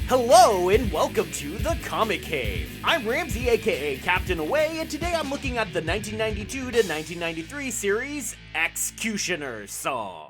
Hello and welcome to the Comic Cave. I'm Ramsey, aka Captain Away, and today I'm looking at the 1992 to 1993 series X-Cutioner Song.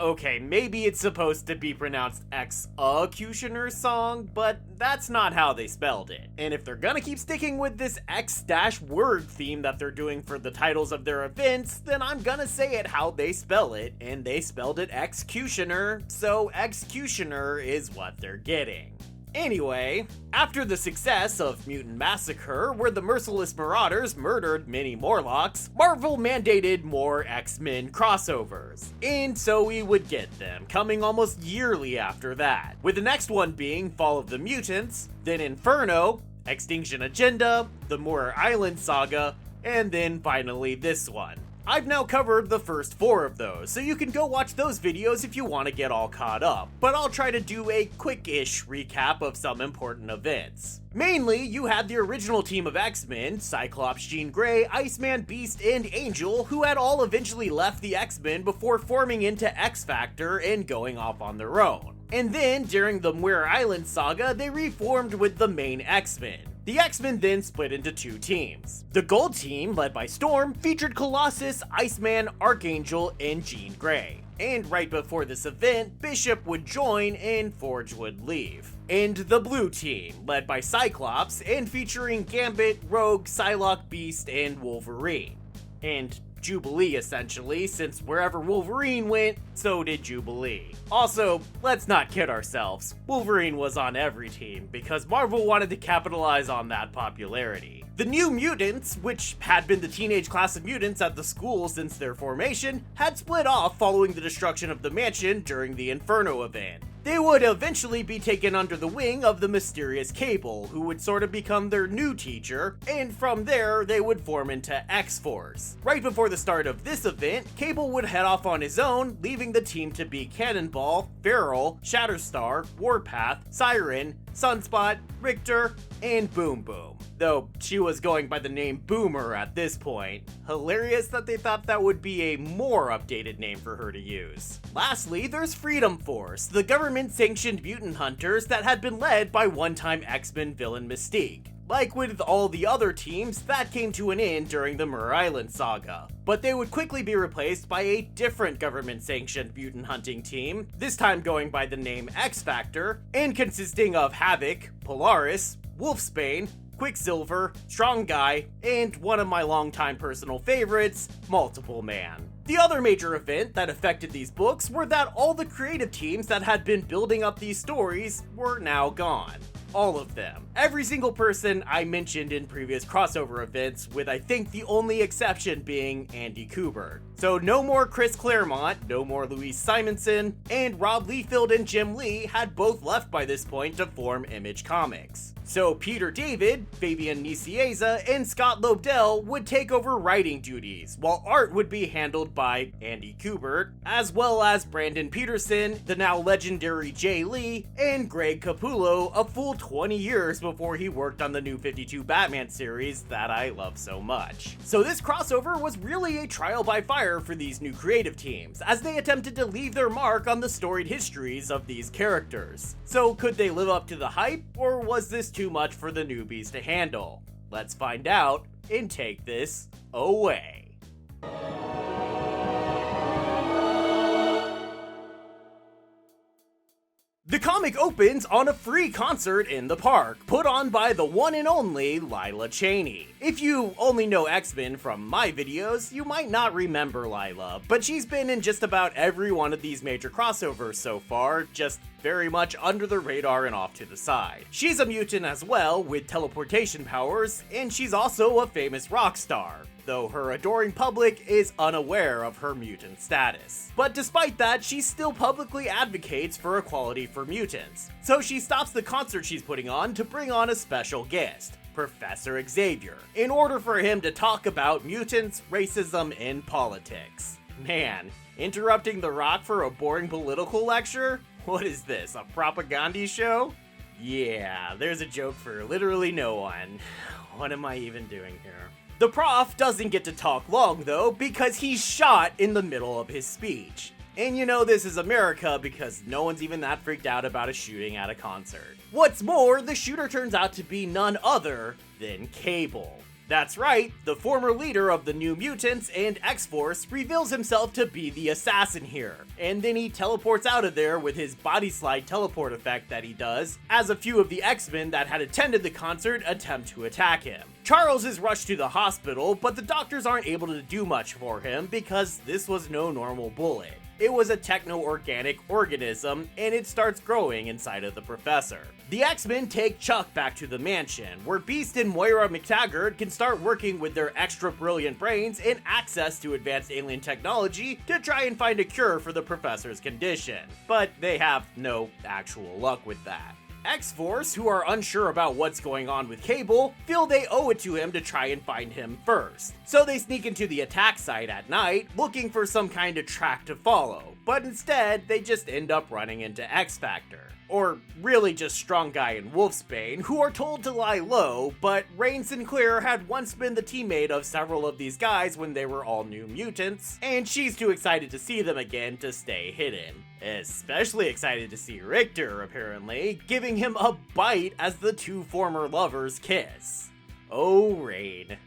Okay, maybe it's supposed to be pronounced X-Cutioner Song, but that's not how they spelled it. And if they're gonna keep sticking with this X-word theme that they're doing for the titles of their events, then I'm gonna say it how they spell it, and they spelled it X-Cutioner, so X-Cutioner is what they're getting. Anyway, after the success of Mutant Massacre, where the merciless marauders murdered many Morlocks, Marvel mandated more X-Men crossovers. And so we would get them, coming almost yearly after that, with the next one being Fall of the Mutants, then Inferno, Extinction Agenda, the Muir Island Saga, and then finally this one. I've now covered the first 4 of those, so you can go watch those videos if you want to get all caught up, but I'll try to do a quick-ish recap of some important events. Mainly, you had the original team of X-Men, Cyclops, Jean Grey, Iceman, Beast, and Angel, who had all eventually left the X-Men before forming into X-Factor and going off on their own. And then, during the Muir Island saga, they reformed with the main X-Men. The X-Men then split into 2 teams. The Gold Team, led by Storm, featured Colossus, Iceman, Archangel, and Jean Grey. And right before this event, Bishop would join and Forge would leave. And the Blue Team, led by Cyclops, and featuring Gambit, Rogue, Psylocke, Beast, and Wolverine. And Jubilee, essentially, since wherever Wolverine went, so did Jubilee. Also, let's not kid ourselves, Wolverine was on every team, because Marvel wanted to capitalize on that popularity. The New Mutants, which had been the teenage class of mutants at the school since their formation, had split off following the destruction of the mansion during the Inferno event. They would eventually be taken under the wing of the mysterious Cable, who would sort of become their new teacher, and from there, they would form into X-Force. Right before the start of this event, Cable would head off on his own, leaving the team to be Cannonball, Feral, Shatterstar, Warpath, Siren, Sunspot, Richter, and Boom Boom. Though she was going by the name Boomer at this point. Hilarious that they thought that would be a more updated name for her to use. Lastly, there's Freedom Force, the government-sanctioned mutant hunters that had been led by one-time X-Men villain Mystique. Like with all the other teams, that came to an end during the Muir Island saga. But they would quickly be replaced by a different government-sanctioned mutant hunting team, this time going by the name X-Factor, and consisting of Havoc, Polaris, Wolfsbane, Quicksilver, Strong Guy, and one of my longtime personal favorites, Multiple Man. The other major event that affected these books were that all the creative teams that had been building up these stories were now gone. All of them. Every single person I mentioned in previous crossover events, with I think the only exception being Andy Kubert. So no more Chris Claremont, no more Louise Simonson, and Rob Liefeld and Jim Lee had both left by this point to form Image Comics. So Peter David, Fabian Nicieza, and Scott Lobdell would take over writing duties, while art would be handled by Andy Kubert, as well as Brandon Peterson, the now legendary Jay Lee, and Greg Capullo a full 20 years before he worked on the New 52 Batman series that I love so much. So this crossover was really a trial by fire for these new creative teams, as they attempted to leave their mark on the storied histories of these characters. So could they live up to the hype, or was this too much for the newbies to handle? Let's find out and take this away. The comic opens on a free concert in the park, put on by the one and only Lila Cheney. If you only know X-Men from my videos, you might not remember Lila, but she's been in just about every one of these major crossovers so far, just very much under the radar and off to the side. She's a mutant as well, with teleportation powers, and she's also a famous rock star, though her adoring public is unaware of her mutant status. But despite that, she still publicly advocates for equality for mutants. So she stops the concert she's putting on to bring on a special guest, Professor Xavier, in order for him to talk about mutants, racism, and politics. Man, interrupting The Rock for a boring political lecture? What is this, a propaganda show? Yeah, there's a joke for literally no one. What am I even doing here? The prof doesn't get to talk long though, because he's shot in the middle of his speech. And you know this is America because no one's even that freaked out about a shooting at a concert. What's more, the shooter turns out to be none other than Cable. That's right, the former leader of the New Mutants and X-Force reveals himself to be the assassin here, and then he teleports out of there with his body slide teleport effect that he does, as a few of the X-Men that had attended the concert attempt to attack him. Charles is rushed to the hospital, but the doctors aren't able to do much for him because this was no normal bullet. It was a techno-organic organism, and it starts growing inside of the professor. The X-Men take Chuck back to the mansion, where Beast and Moira McTaggart can start working with their extra brilliant brains and access to advanced alien technology to try and find a cure for the professor's condition. But they have no actual luck with that. X-Force, who are unsure about what's going on with Cable, feel they owe it to him to try and find him first. So they sneak into the attack site at night, looking for some kind of track to follow, but instead they just end up running into X-Factor. Or really just Strong Guy and Wolfsbane, who are told to lie low, but Rain Sinclair had once been the teammate of several of these guys when they were all New Mutants, and she's too excited to see them again to stay hidden. Especially excited to see Richter, apparently, giving him a bite as the two former lovers kiss. Oh, Rain.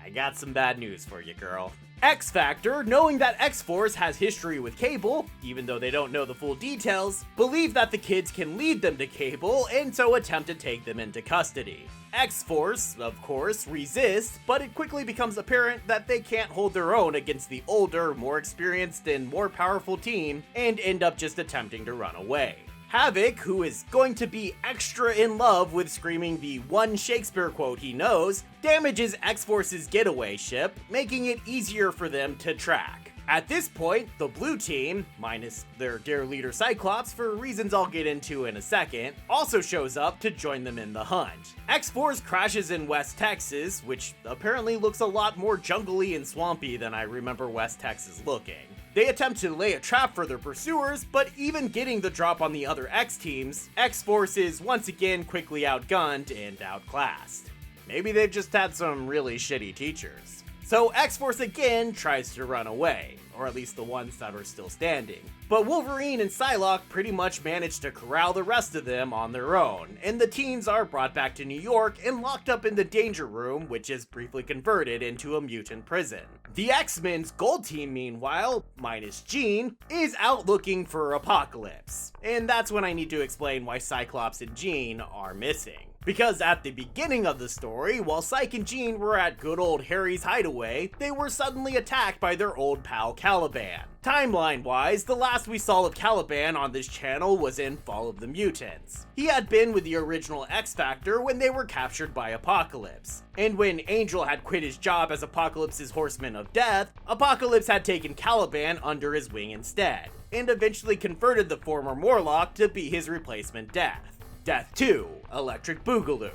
I got some bad news for you, girl. X-Factor, knowing that X-Force has history with Cable, even though they don't know the full details, believe that the kids can lead them to Cable and so attempt to take them into custody. X-Force, of course, resists, but it quickly becomes apparent that they can't hold their own against the older, more experienced, and more powerful team, and end up just attempting to run away. Havoc, who is going to be extra in love with screaming the one Shakespeare quote he knows, damages X-Force's getaway ship, making it easier for them to track. At this point, the blue team, minus their dear leader Cyclops for reasons I'll get into in a second, also shows up to join them in the hunt. X-Force crashes in West Texas, which apparently looks a lot more jungly and swampy than I remember West Texas looking. They attempt to lay a trap for their pursuers, but even getting the drop on the other X teams, X-Force is once again quickly outgunned and outclassed. Maybe they've just had some really shitty teachers. So X-Force again tries to run away, or at least the ones that are still standing. But Wolverine and Psylocke pretty much manage to corral the rest of them on their own, and the teens are brought back to New York and locked up in the Danger Room, which is briefly converted into a mutant prison. The X-Men's Gold Team, meanwhile, minus Jean, is out looking for Apocalypse. And that's when I need to explain why Cyclops and Jean are missing. Because at the beginning of the story, while Cyc and Jean were at good old Harry's hideaway, they were suddenly attacked by their old pal Caliban. Timeline-wise, the last we saw of Caliban on this channel was in Fall of the Mutants. He had been with the original X-Factor when they were captured by Apocalypse. And when Angel had quit his job as Apocalypse's Horseman of Death, Apocalypse had taken Caliban under his wing instead, and eventually converted the former Morlock to be his replacement Death. Death 2, Electric Boogaloo,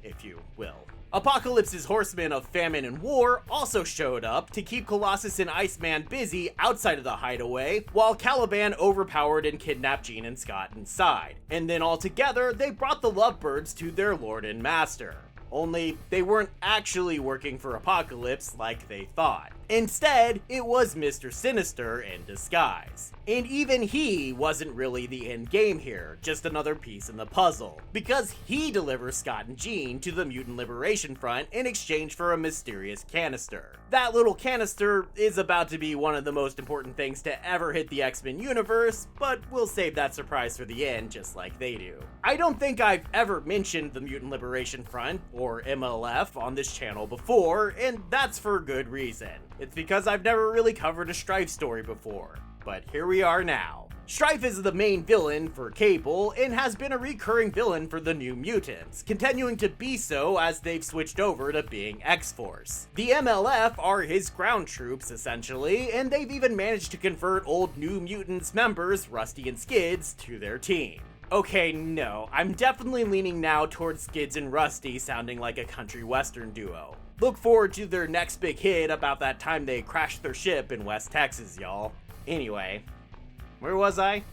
if you will. Apocalypse's Horsemen of Famine and War also showed up to keep Colossus and Iceman busy outside of the hideaway, while Caliban overpowered and kidnapped Jean and Scott inside. And then all together, they brought the Lovebirds to their lord and master. Only they weren't actually working for Apocalypse like they thought. Instead, it was Mr. Sinister in disguise. And even he wasn't really the end game here, just another piece in the puzzle, because he delivers Scott and Jean to the Mutant Liberation Front in exchange for a mysterious canister. That little canister is about to be one of the most important things to ever hit the X-Men universe, but we'll save that surprise for the end just like they do. I don't think I've ever mentioned the Mutant Liberation Front, or MLF, on this channel before, and that's for good reason. It's because I've never really covered a Stryfe story before, but here we are now. Stryfe is the main villain for Cable and has been a recurring villain for the New Mutants, continuing to be so as they've switched over to being X-Force. The MLF are his ground troops essentially, and they've even managed to convert old New Mutants members, Rusty and Skids, to their team. Okay, no, I'm definitely leaning now towards Skids and Rusty sounding like a country western duo. Look forward to their next big hit about that time they crashed their ship in West Texas, y'all. Anyway, where was I?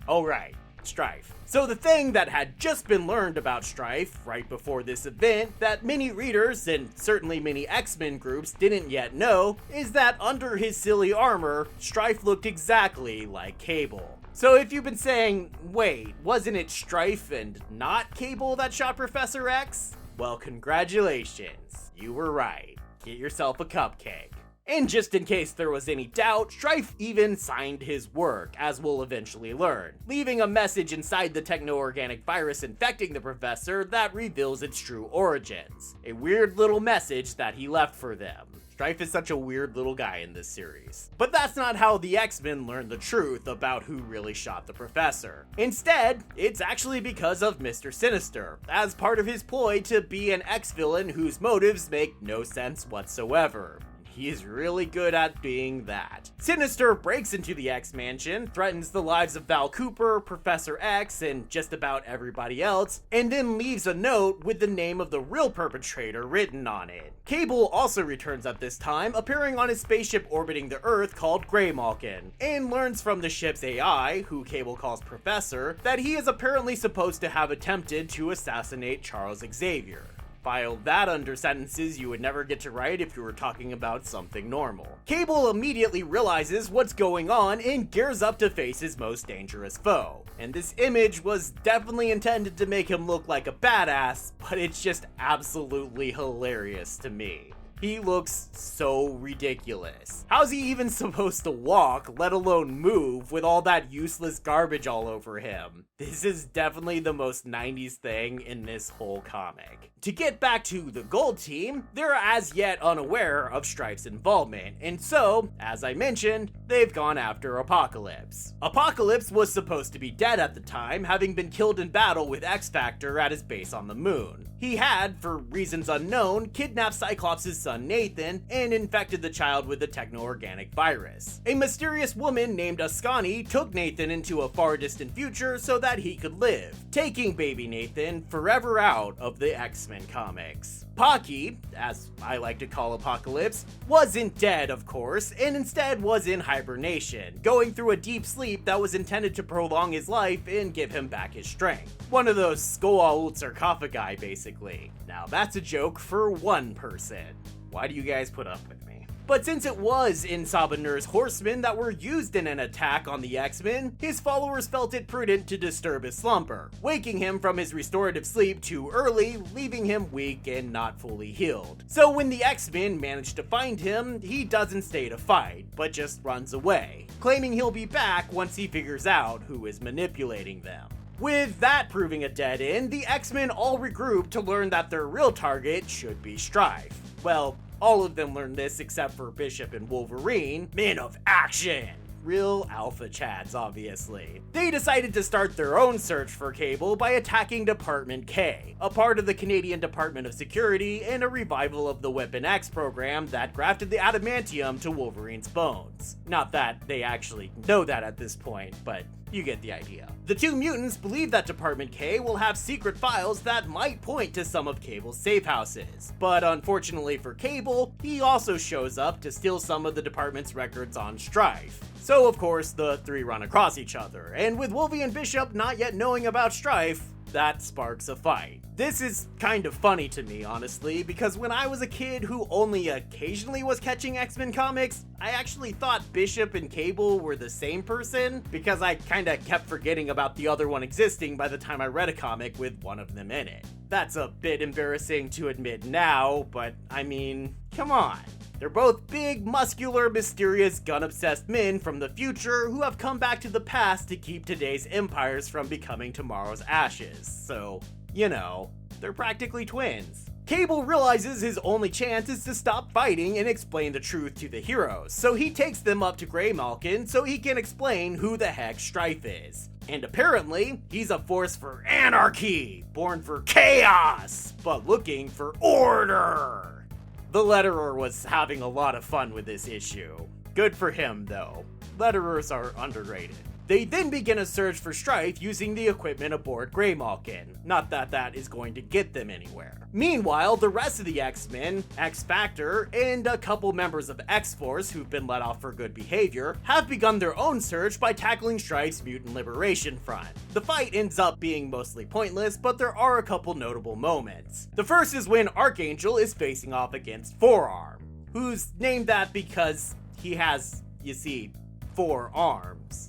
Oh right, Stryfe. So the thing that had just been learned about Stryfe right before this event that many readers and certainly many X-Men groups didn't yet know is that under his silly armor, Stryfe looked exactly like Cable. So if you've been saying, wait, wasn't it Stryfe and not Cable that shot Professor X? Well, congratulations, you were right. Get yourself a cupcake. And just in case there was any doubt, Stryfe even signed his work, as we'll eventually learn, leaving a message inside the techno-organic virus infecting the professor that reveals its true origins. A weird little message that he left for them. Stryfe is such a weird little guy in this series. But that's not how the X-Men learned the truth about who really shot the professor. Instead, it's actually because of Mr. Sinister, as part of his ploy to be an X-villain whose motives make no sense whatsoever. He's really good at being that. Sinister breaks into the X-Mansion, threatens the lives of Val Cooper, Professor X, and just about everybody else, and then leaves a note with the name of the real perpetrator written on it. Cable also returns at this time, appearing on his spaceship orbiting the Earth called Greymalkin, and learns from the ship's AI, who Cable calls Professor, that he is apparently supposed to have attempted to assassinate Charles Xavier. File that under sentences you would never get to write if you were talking about something normal. Cable immediately realizes what's going on and gears up to face his most dangerous foe. And this image was definitely intended to make him look like a badass, but it's just absolutely hilarious to me. He looks so ridiculous. How's he even supposed to walk, let alone move, with all that useless garbage all over him? This is definitely the most 90s thing in this whole comic. To get back to the Gold Team, they're as yet unaware of Stryfe's involvement, and so, as I mentioned, they've gone after Apocalypse. Apocalypse was supposed to be dead at the time, having been killed in battle with X-Factor at his base on the moon. He had, for reasons unknown, kidnapped Cyclops' son Nathan and infected the child with the techno-organic virus. A mysterious woman named Ascani took Nathan into a far distant future so that he could live, taking baby Nathan forever out of the X-Men comics. Pocky, as I like to call Apocalypse, wasn't dead, of course, and instead was in hibernation, going through a deep sleep that was intended to prolong his life and give him back his strength. One of those Skoll sarcophagi, basically. Now that's a joke for one person. Why do you guys put up with me? But since it was Insabanur's horsemen that were used in an attack on the X-Men, his followers felt it prudent to disturb his slumber, waking him from his restorative sleep too early, leaving him weak and not fully healed. So when the X-Men manage to find him, he doesn't stay to fight, but just runs away, claiming he'll be back once he figures out who is manipulating them. With that proving a dead end, the X-Men all regroup to learn that their real target should be Stryfe. Well, all of them learn this except for Bishop and Wolverine, men of action. Real alpha chads, obviously. They decided to start their own search for Cable by attacking Department K, a part of the Canadian Department of Security and a revival of the Weapon X program that grafted the adamantium to Wolverine's bones. Not that they actually know that at this point, but you get the idea. The two mutants believe that Department K will have secret files that might point to some of Cable's safe houses. But unfortunately for Cable, he also shows up to steal some of the department's records on Stryfe. So of course, the three run across each other, and with Wolvie and Bishop not yet knowing about Stryfe, that sparks a fight. This is kind of funny to me, honestly, because when I was a kid who only occasionally was catching X-Men comics, I actually thought Bishop and Cable were the same person, because I kinda kept forgetting about the other one existing by the time I read a comic with one of them in it. That's a bit embarrassing to admit now, but I mean, come on. They're both big, muscular, mysterious, gun-obsessed men from the future who have come back to the past to keep today's empires from becoming tomorrow's ashes. So, you know, they're practically twins. Cable realizes his only chance is to stop fighting and explain the truth to the heroes, so he takes them up to Greymalkin so he can explain who the heck Stryfe is. And apparently, he's a force for anarchy, born for chaos, but looking for order. The letterer was having a lot of fun with this issue. Good for him, though. Letterers are underrated. They then begin a search for Stryfe using the equipment aboard Greymalkin. Not that that is going to get them anywhere. Meanwhile, the rest of the X-Men, X-Factor, and a couple members of X-Force who've been let off for good behavior have begun their own search by tackling Stryfe's Mutant Liberation Front. The fight ends up being mostly pointless, but there are a couple notable moments. The first is when Archangel is facing off against Forearm, who's named that because he has, you see, 4 arms.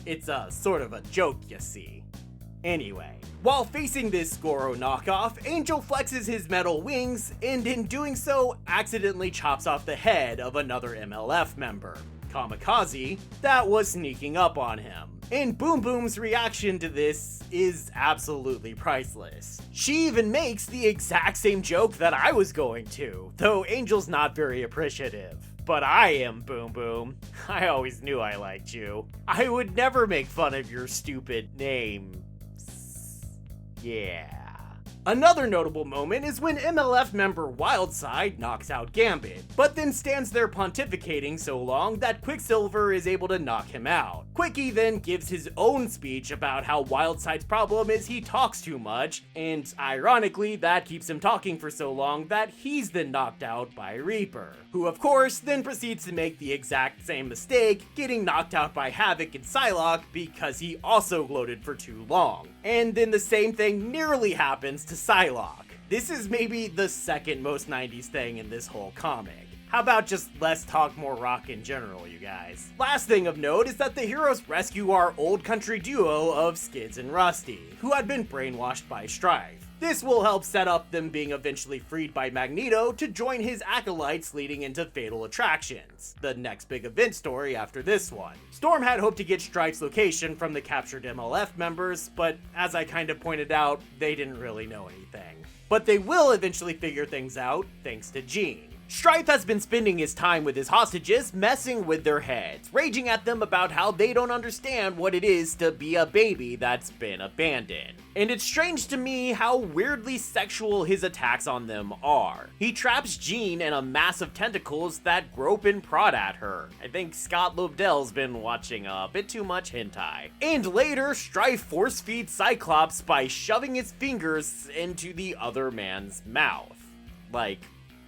It's a sort of a joke, you see. Anyway, while facing this Goro knockoff, Angel flexes his metal wings, and in doing so, accidentally chops off the head of another MLF member, Kamikaze, that was sneaking up on him. And Boom Boom's reaction to this is absolutely priceless. She even makes the exact same joke that I was going to, though Angel's not very appreciative. But I am, Boom Boom. I always knew I liked you. I would never make fun of your stupid name. Yeah. Another notable moment is when MLF member Wildside knocks out Gambit, but then stands there pontificating so long that Quicksilver is able to knock him out. Quickie then gives his own speech about how Wildside's problem is he talks too much, and ironically that keeps him talking for so long that he's then knocked out by Reaper, who of course then proceeds to make the exact same mistake, getting knocked out by Havoc and Psylocke because he also gloated for too long. And then the same thing nearly happens to Psylocke. This is maybe the second most 90s thing in this whole comic. How about just less talk, more rock in general, you guys? Last thing of note is that the heroes rescue our old country duo of Skids and Rusty, who had been brainwashed by Stryfe. This will help set up them being eventually freed by Magneto to join his acolytes leading into Fatal Attractions, the next big event story after this one. Storm had hoped to get Strife's location from the captured MLF members, but as I kind of pointed out, they didn't really know anything. But they will eventually figure things out thanks to Jean. Stryfe has been spending his time with his hostages messing with their heads, raging at them about how they don't understand what it is to be a baby that's been abandoned. And it's strange to me how weirdly sexual his attacks on them are. He traps Jean in a mass of tentacles that grope and prod at her. I think Scott Lobdell's been watching a bit too much hentai. And later, Stryfe force feeds Cyclops by shoving his fingers into the other man's mouth. Like,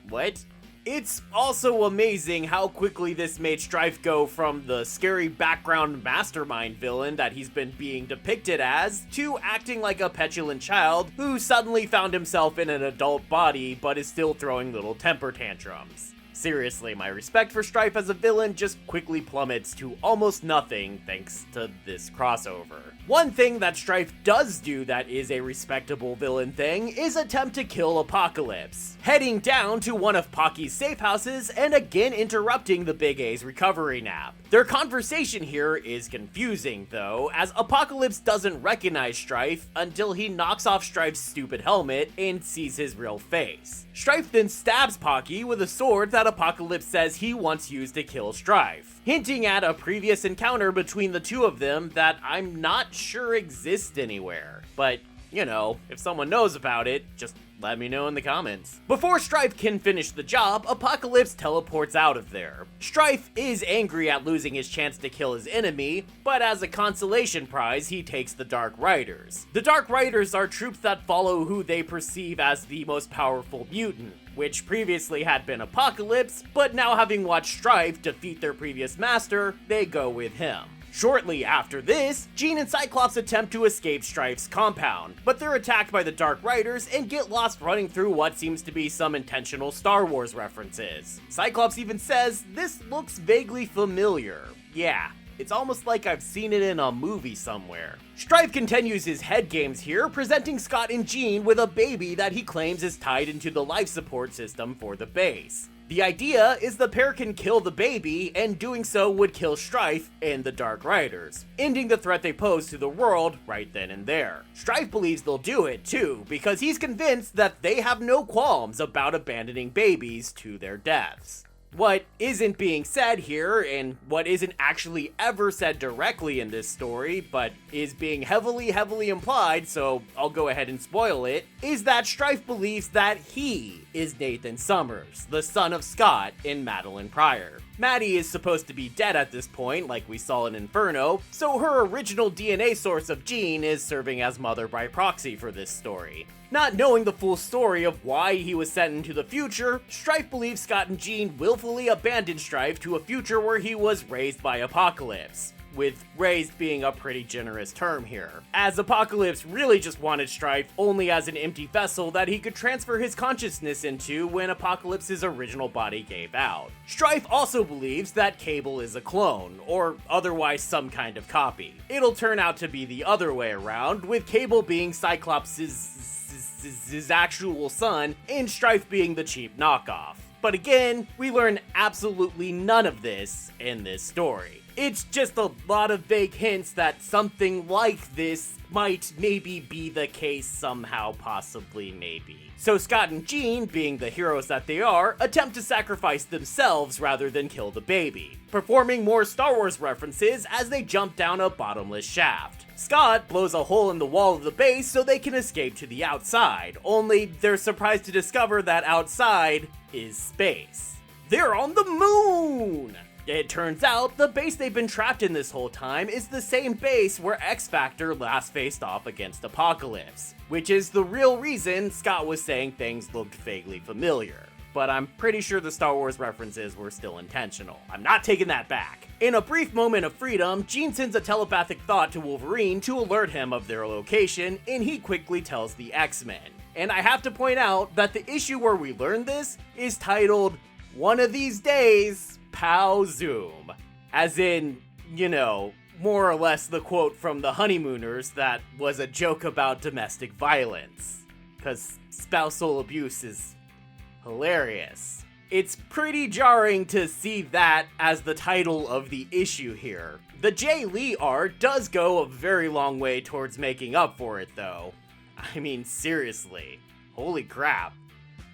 what? It's also amazing how quickly this made Stryfe go from the scary background mastermind villain that he's been being depicted as, to acting like a petulant child who suddenly found himself in an adult body but is still throwing little temper tantrums. Seriously, my respect for Stryfe as a villain just quickly plummets to almost nothing thanks to this crossover. One thing that Stryfe does do that is a respectable villain thing is attempt to kill Apocalypse, heading down to one of Pocky's safe houses and again interrupting the Big A's recovery nap. Their conversation here is confusing though, as Apocalypse doesn't recognize Stryfe until he knocks off Strife's stupid helmet and sees his real face. Stryfe then stabs Pocky with a sword that Apocalypse says he once used to kill Stryfe, hinting at a previous encounter between the two of them that I'm not sure exists anywhere. But, you know, if someone knows about it, just let me know in the comments. Before Stryfe can finish the job, Apocalypse teleports out of there. Stryfe is angry at losing his chance to kill his enemy, but as a consolation prize, he takes the Dark Riders. The Dark Riders are troops that follow who they perceive as the most powerful mutant, which previously had been Apocalypse, but now having watched Stryfe defeat their previous master, they go with him. Shortly after this, Jean and Cyclops attempt to escape Strife's compound, but they're attacked by the Dark Riders and get lost running through what seems to be some intentional Star Wars references. Cyclops even says, "This looks vaguely familiar." Yeah, it's almost like I've seen it in a movie somewhere. Stryfe continues his head games here, presenting Scott and Jean with a baby that he claims is tied into the life support system for the base. The idea is the pair can kill the baby, and doing so would kill Stryfe and the Dark Riders, ending the threat they pose to the world right then and there. Stryfe believes they'll do it too, because he's convinced that they have no qualms about abandoning babies to their deaths. What isn't being said here, and what isn't actually ever said directly in this story, but is being heavily implied, so I'll go ahead and spoil it, is that Stryfe believes that he is Nathan Summers, the son of Scott and Madeline Pryor. Maddie is supposed to be dead at this point, like we saw in Inferno, so her original DNA source of Jean is serving as mother by proxy for this story. Not knowing the full story of why he was sent into the future, Stryfe believes Scott and Jean willfully abandoned Stryfe to a future where he was raised by Apocalypse, with raised being a pretty generous term here, as Apocalypse really just wanted Stryfe only as an empty vessel that he could transfer his consciousness into when Apocalypse's original body gave out. Stryfe also believes that Cable is a clone, or otherwise some kind of copy. It'll turn out to be the other way around, with Cable being Cyclops' his actual son, and Stryfe being the cheap knockoff. But again, we learn absolutely none of this in this story. It's just a lot of vague hints that something like this might maybe be the case somehow, possibly maybe. So Scott and Jean, being the heroes that they are, attempt to sacrifice themselves rather than kill the baby, performing more Star Wars references as they jump down a bottomless shaft. Scott blows a hole in the wall of the base so they can escape to the outside, only they're surprised to discover that outside is space. They're on the moon! It turns out the base they've been trapped in this whole time is the same base where X-Factor last faced off against Apocalypse, which is the real reason Scott was saying things looked vaguely familiar. But I'm pretty sure the Star Wars references were still intentional. I'm not taking that back. In a brief moment of freedom, Jean sends a telepathic thought to Wolverine to alert him of their location, and he quickly tells the X-Men. And I have to point out that the issue where we learn this is titled, "One of These Days, Pow Zoom." As in, you know, more or less the quote from the Honeymooners that was a joke about domestic violence. Cause spousal abuse is hilarious. It's pretty jarring to see that as the title of the issue here. The Jay Lee art does go a very long way towards making up for it though. I mean, seriously. Holy crap.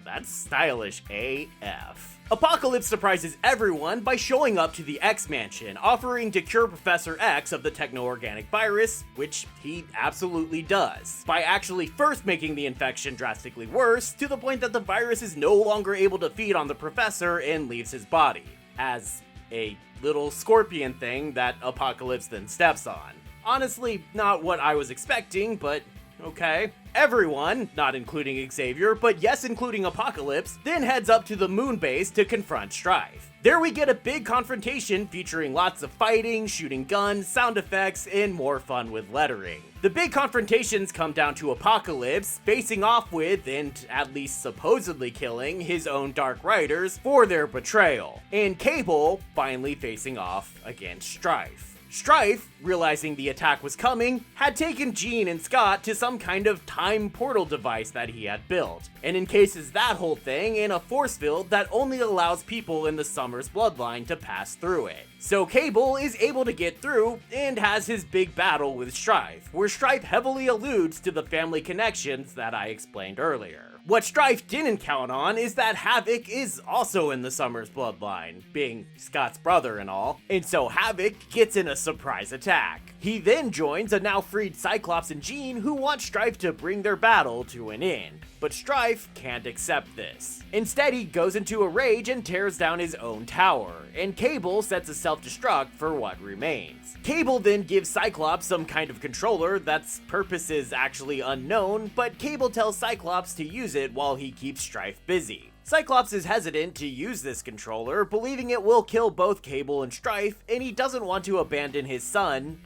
That's stylish AF. Apocalypse surprises everyone by showing up to the X-Mansion, offering to cure Professor X of the techno-organic virus, which he absolutely does, by actually first making the infection drastically worse, to the point that the virus is no longer able to feed on the Professor and leaves his body, as a little scorpion thing that Apocalypse then steps on. Honestly, not what I was expecting, but okay. Everyone, not including Xavier, but yes including Apocalypse, then heads up to the moon base to confront Stryfe. There we get a big confrontation featuring lots of fighting, shooting guns, sound effects, and more fun with lettering. The big confrontations come down to Apocalypse facing off with, and at least supposedly killing, his own Dark Riders for their betrayal, and Cable finally facing off against Stryfe. Stryfe, realizing the attack was coming, had taken Jean and Scott to some kind of time portal device that he had built, and encases that whole thing in a force field that only allows people in the Summers bloodline to pass through it. So Cable is able to get through and has his big battle with Stryfe, where Stryfe heavily alludes to the family connections that I explained earlier. What Stryfe didn't count on is that Havoc is also in the Summers bloodline, being Scott's brother and all, and so Havoc gets in a surprise attack. He then joins a now freed Cyclops and Jean who want Stryfe to bring their battle to an end, but Stryfe can't accept this. Instead, he goes into a rage and tears down his own tower, and Cable sets a self-destruct for what remains. Cable then gives Cyclops some kind of controller that's purpose is actually unknown, but Cable tells Cyclops to use it while he keeps Stryfe busy. Cyclops is hesitant to use this controller, believing it will kill both Cable and Stryfe, and he doesn't want to abandon his son,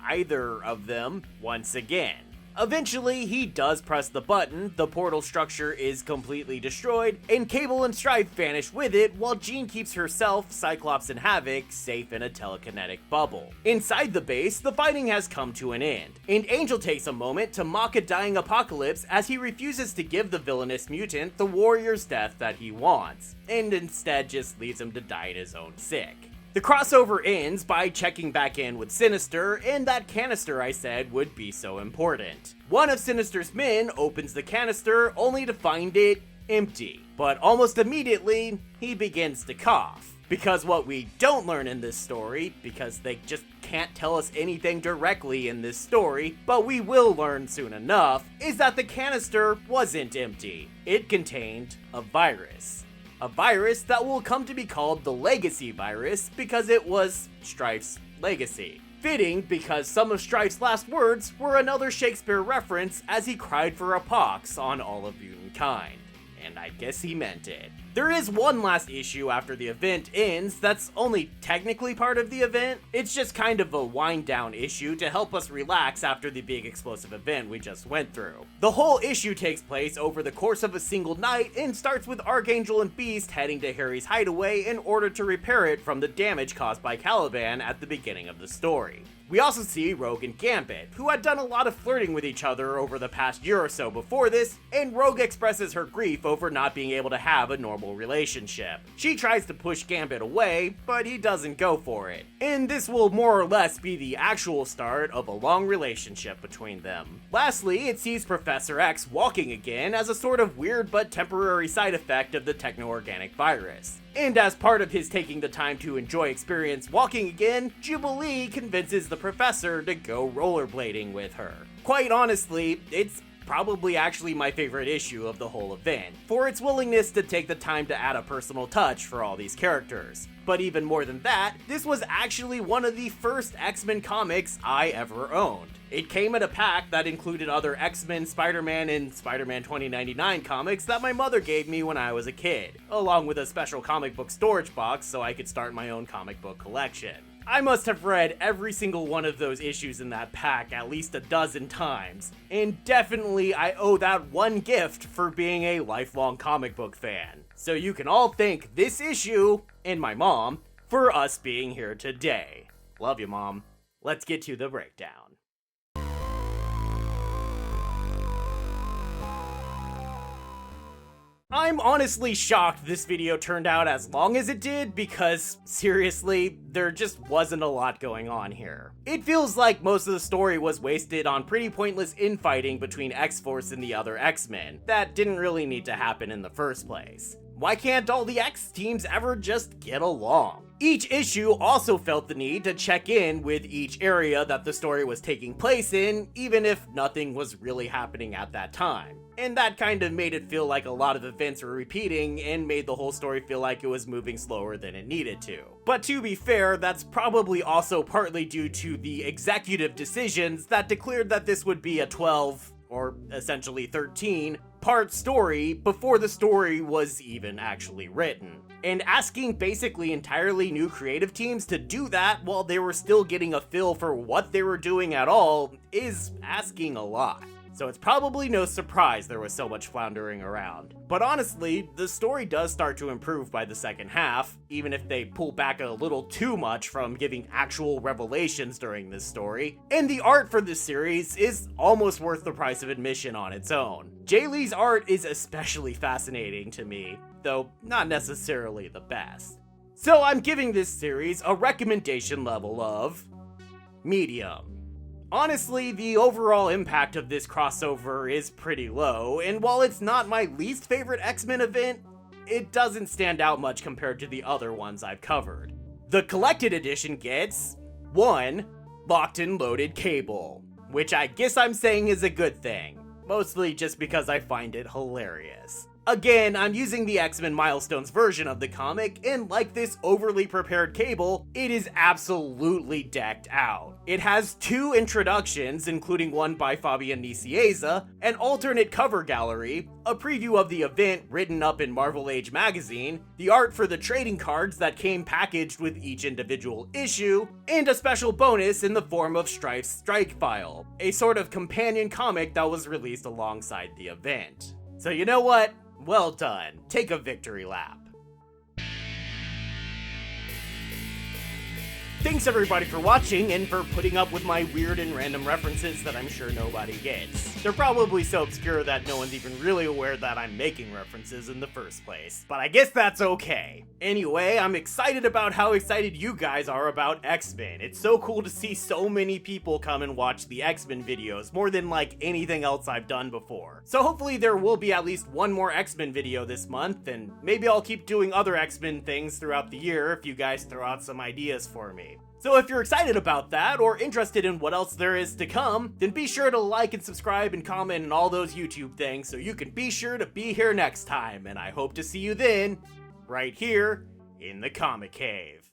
either of them, once again. Eventually, he does press the button, the portal structure is completely destroyed, and Cable and Stryfe vanish with it, while Jean keeps herself, Cyclops, and Havoc safe in a telekinetic bubble. Inside the base, the fighting has come to an end, and Angel takes a moment to mock a dying Apocalypse as he refuses to give the villainous mutant the warrior's death that he wants, and instead just leaves him to die in his own sick. The crossover ends by checking back in with Sinister, and that canister I said would be so important. One of Sinister's men opens the canister only to find it empty, but almost immediately he begins to cough. Because what we don't learn in this story, because they just can't tell us anything directly in this story, but we will learn soon enough, is that the canister wasn't empty. It contained a virus. a virus that will come to be called the Legacy virus because it was Stryfe's legacy. Fitting because some of Stryfe's last words were another Shakespeare reference as he cried for a pox on all of humankind. And I guess he meant it. There is one last issue after the event ends that's only technically part of the event. It's just kind of a wind down issue to help us relax after the big explosive event we just went through. The whole issue takes place over the course of a single night and starts with Archangel and Beast heading to Harry's hideaway in order to repair it from the damage caused by Caliban at the beginning of the story. We also see Rogue and Gambit, who had done a lot of flirting with each other over the past year or so before this, and Rogue expresses her grief over not being able to have a normal relationship. She tries to push Gambit away, but he doesn't go for it. And this will more or less be the actual start of a long relationship between them. Lastly, it sees Professor X walking again as a sort of weird but temporary side effect of the techno-organic virus. And as part of his taking the time to enjoy experience walking again, Jubilee convinces the professor to go rollerblading with her. Quite honestly, it's probably actually my favorite issue of the whole event, for its willingness to take the time to add a personal touch for all these characters. But even more than that, this was actually one of the first X-Men comics I ever owned. It came in a pack that included other X-Men, Spider-Man, and Spider-Man 2099 comics that my mother gave me when I was a kid, along with a special comic book storage box so I could start my own comic book collection. I must have read every single one of those issues in that pack at least a dozen times, and definitely I owe that one gift for being a lifelong comic book fan. So you can all thank this issue, and my mom, for us being here today. Love you, Mom. Let's get to the breakdown. I'm honestly shocked this video turned out as long as it did because, seriously, there just wasn't a lot going on here. It feels like most of the story was wasted on pretty pointless infighting between X-Force and the other X-Men that didn't really need to happen in the first place. Why can't all the X teams ever just get along? Each issue also felt the need to check in with each area that the story was taking place in, even if nothing was really happening at that time. And that kind of made it feel like a lot of events were repeating and made the whole story feel like it was moving slower than it needed to. But to be fair, that's probably also partly due to the executive decisions that declared that this would be a 12, or essentially 13, part story before the story was even actually written. And asking basically entirely new creative teams to do that while they were still getting a feel for what they were doing at all is asking a lot. So it's probably no surprise there was so much floundering around. But honestly, the story does start to improve by the second half, even if they pull back a little too much from giving actual revelations during this story. And the art for this series is almost worth the price of admission on its own. Jay Lee's art is especially fascinating to me, though not necessarily the best. So I'm giving this series a recommendation level of medium. Honestly, the overall impact of this crossover is pretty low, and while it's not my least favorite X-Men event, it doesn't stand out much compared to the other ones I've covered. The collected edition gets 1. Locked and Loaded Cable, which I guess I'm saying is a good thing, mostly just because I find it hilarious. Again, I'm using the X-Men Milestones version of the comic, and like this overly prepared Cable, it is absolutely decked out. It has 2 introductions, including one by Fabian Nicieza, an alternate cover gallery, a preview of the event written up in Marvel Age magazine, the art for the trading cards that came packaged with each individual issue, and a special bonus in the form of Stryfe's Strike File, a sort of companion comic that was released alongside the event. So you know what? Well done. Take a victory lap. Thanks everybody for watching and for putting up with my weird and random references that I'm sure nobody gets. They're probably so obscure that no one's even really aware that I'm making references in the first place. But I guess that's okay. Anyway, I'm excited about how excited you guys are about X-Men. It's so cool to see so many people come and watch the X-Men videos, more than like anything else I've done before. So hopefully there will be at least one more X-Men video this month, and maybe I'll keep doing other X-Men things throughout the year if you guys throw out some ideas for me. So if you're excited about that, or interested in what else there is to come, then be sure to like and subscribe and comment and all those YouTube things so you can be sure to be here next time, and I hope to see you then. right here in the Comic Cave.